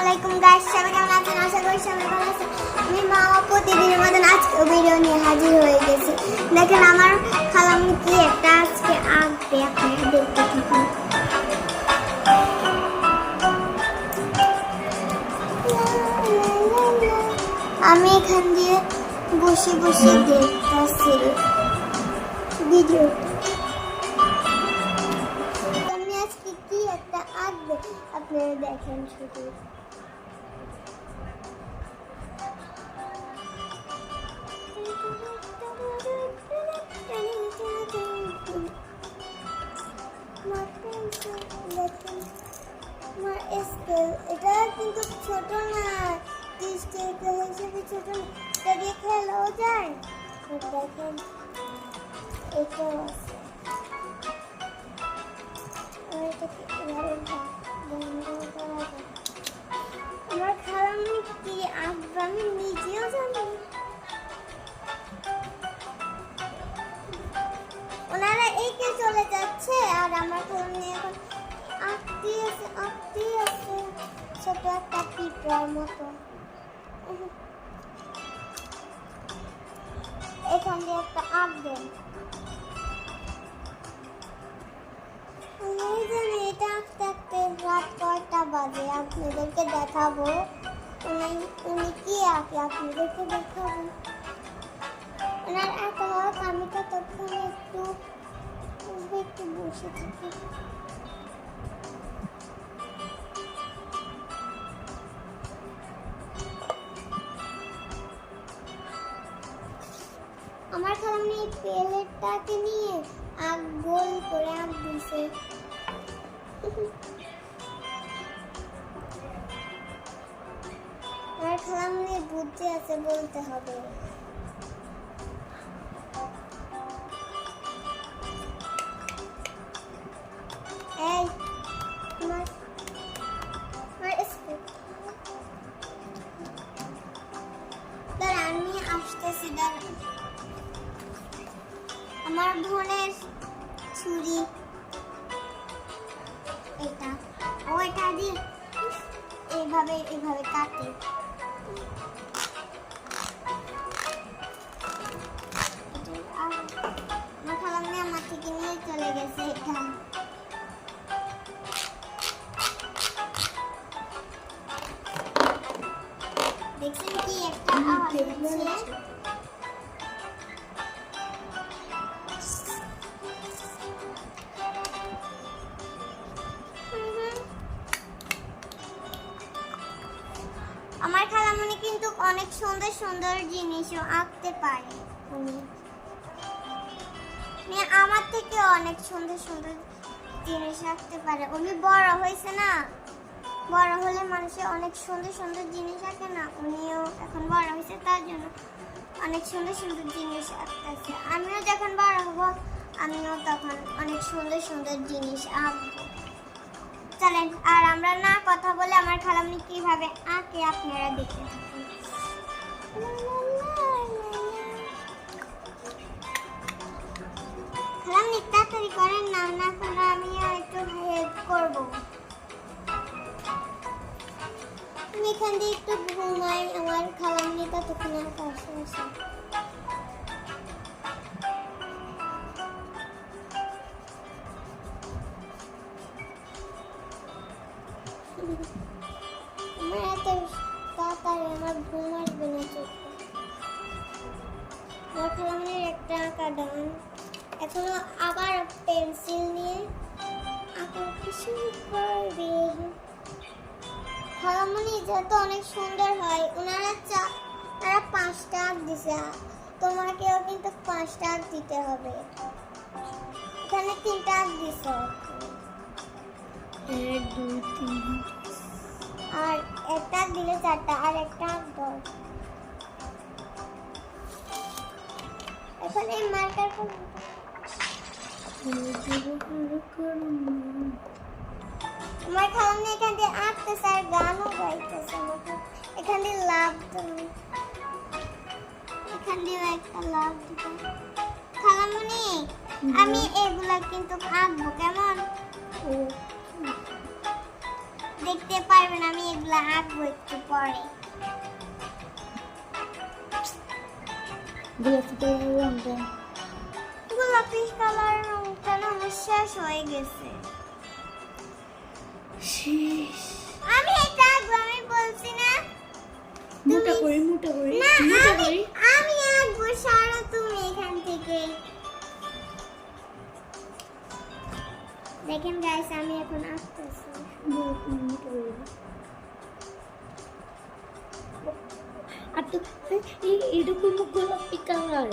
আলাইকুম গাইস, সবাই কেমন আছেন? আশা করি সবাই ভালো আছেন। আমি মামা প্রতিদিনের মতন আজকে ভিডিও নিয়ে হাজির হয়ে গেছি। দেখেন আমার খালাম্মু কি একটা আজকে আঁকবে, আপনারা দেখতে থাকুন। আমি এখান দিয়ে বসে বসে দেখতেছি ভিডিওটা। আমি আজকে কি একটা আঁকবে আপনারা দেখেন শুধু। এটা কিন্তু ছোট না, হিসেবে ছোট, এটা দিয়ে খেলাও যায়। দেখেন এটাও আছে। আমার খালাম্মু কি আঁকবে আমি নিজেও জানি। ওনারা এঁকে চলে যাচ্ছে আর আমার খালাম্মু এখন আঁকতে আছে ছোট একটা পিঁপড়ার মতো। এখান দিয়ে একটা আঁকবেন। আমি জানি এটা আঁকতে আঁকতে রাত কয়টা বাজে আপনাদেরকে দেখাবো। উনি কি আঁকে আপনাদেরকে দেখাবো। ওনার এত হোক, আমি তো তখন একটু বসে থাকি। আমার খালাম্মু এই প্লেটটাকে নিয়ে গোল করে আঁক দিছে। আমার খালাম্মু বুদ্ধি আছে বলতে হবে। এই আমি আসতেছি, দাঁড়ান। আমার বোনের ছুরি এটা, ওইটা দিয়ে এইভাবে কাটে। আমার খালাম্মু আমার থেকে নিয়ে চলে গেছে এটা। দেখছেন কি একটা আওয়াজ হচ্ছে? আমার খালাম্মু কিন্তু অনেক সুন্দর সুন্দর জিনিসও আঁকতে পারে। উনি আমার থেকে অনেক সুন্দর সুন্দর জিনিস আঁকতে পারে। উনি বড় হয়েছে না, বড় হলে মানুষের অনেক সুন্দর সুন্দর জিনিস আঁকে না। উনিও এখন বড় হয়েছে, তার জন্য অনেক সুন্দর সুন্দর জিনিস আঁকতেছে। আমিও যখন বড় হব আমিও তখন অনেক সুন্দর সুন্দর জিনিস আঁকবো। চলেন আর আমরা না কথা বলে আমার খালাম্মু কিভাবে আঁকে আপনারা দেখতে থাকুন। খালাম্মু তাড়াতাড়ি করেন না, না করে আমি একটু হেল্প করবো। আমি এখান দিয়ে একটু ঘুমাই, আমার খালাম্মু ততক্ষণ পাশে আসে। আমার এত তাড়াতাড়ি আমার ঘুম আসবে না চোখে। আমার খালাম্মুর একটা আঁকা ডান। এখনো আবার পেন্সিল নিয়ে আঁকা শুরু করবে। খালাম্মু যেহেতু অনেক সুন্দর হয়, তারা 5টা আঁক দিছে, তোমাকেও কিন্তু 5টা আঁক দিতে হবে। এখানে 3টা আঁক দিছে, 1 2 3, আর একটা দিলে 4টা, আর একটা আঁক দাও। এখন এই মার্কার আমার খালাম্মু এখান দিয়ে আঁকতেছে আর গানও গাইতেছে। এখান দিয়ে লাভ দেবে, এখান দিয়ে একটা লাভ দিবে। খালাম্মু আমি এগুলা কিন্তু আঁকবো, কেমন দেখতে পারবেন। আমি এগুলো এগুলা আঁকবো একটু পরে। গোলাপি কালার রংটা না আমার শেষ হয়ে গেছে। আমি এটা আঁকবো, আমি বলছি না মোটা করে না আমি আঁকবো, সারা তুমি এখান থেকে দেখেন গাইস, আমি এখন আঁকতেছি। আর তো এরকম গোলাপি কালার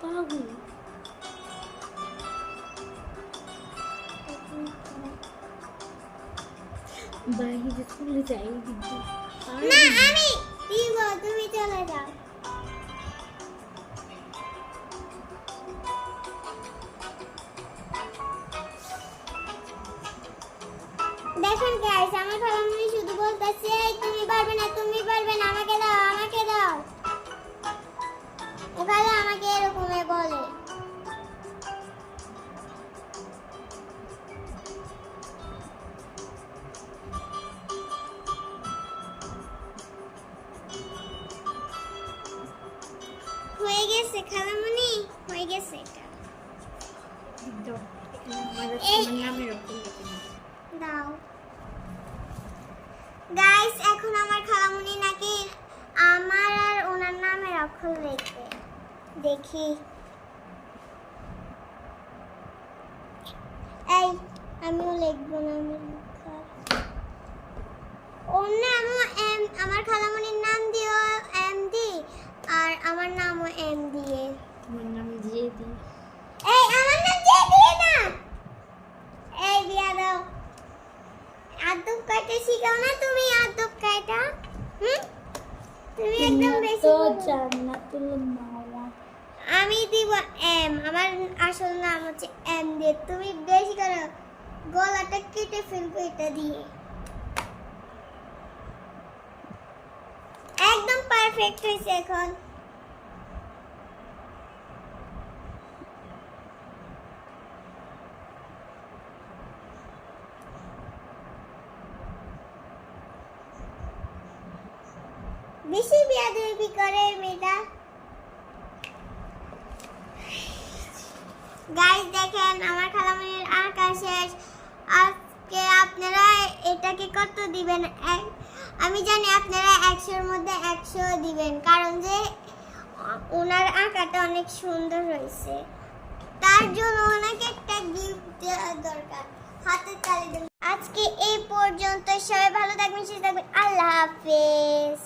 পাগল। বাইরে চলে যাই কিন্তু না আমি দিব, তুমি চলে যাও। দেখেন গাইস, আমার খালামণি শুধু বলতেছে এই তুমি পারবে না, তুমি পারবে না, আমাকে দাও, আমাকে দাও। এবারে আমাকে এরকমই বলে। হয়ে গেছে খালামণি, হয়ে গেছে এটা। দাও গাইস, এখন আমার খালামণি নাকি আমার আর ওনার নামের অক্ষর লিখবে। দেখি, এই আমিও লিখবো নামের অক্ষর। ওর নামও এম, আমার খালামণির নাম দিও এম দি, আর আমার নামও এম দিয়ে। তোমার নাম দিয়ে দিই। এই আমার নাম দিয়ে দিয়ে না, এই দিয়া দাও। আদব কাইটা শিখাও না তুমি, আদব কাইটা। তুমি একদম বেশি তো বলো। জান্নাতুল মাওয়া। আমি দিব এম, আমার আসল নাম হচ্ছে এম দিয়ে। তুমি বেশি করো, গলাটা কেটে ফেলবো এটা দিয়ে। একদম পারফেক্ট হয়েছে এখন। বেশি বিয়াদবি করে মেয়েটা। গাইস দেখেন, আমার খালামণির আঁকা শেষ। আজকে আপনারা এটাকে কত দিবেন? আমি জানি আপনারা 100-এর মধ্যে 100 দিবেন, কারণ যে ওনার আঁকাটা অনেক সুন্দর হয়েছে। তার জন্য ওনাকে একটা গিফট দেওয়া দরকার। হাতের তালি দেন। আজকে এই পর্যন্ত, সবাই ভালো থাকবেন, সুস্থ থাকবেন। আল্লাহ হাফেজ।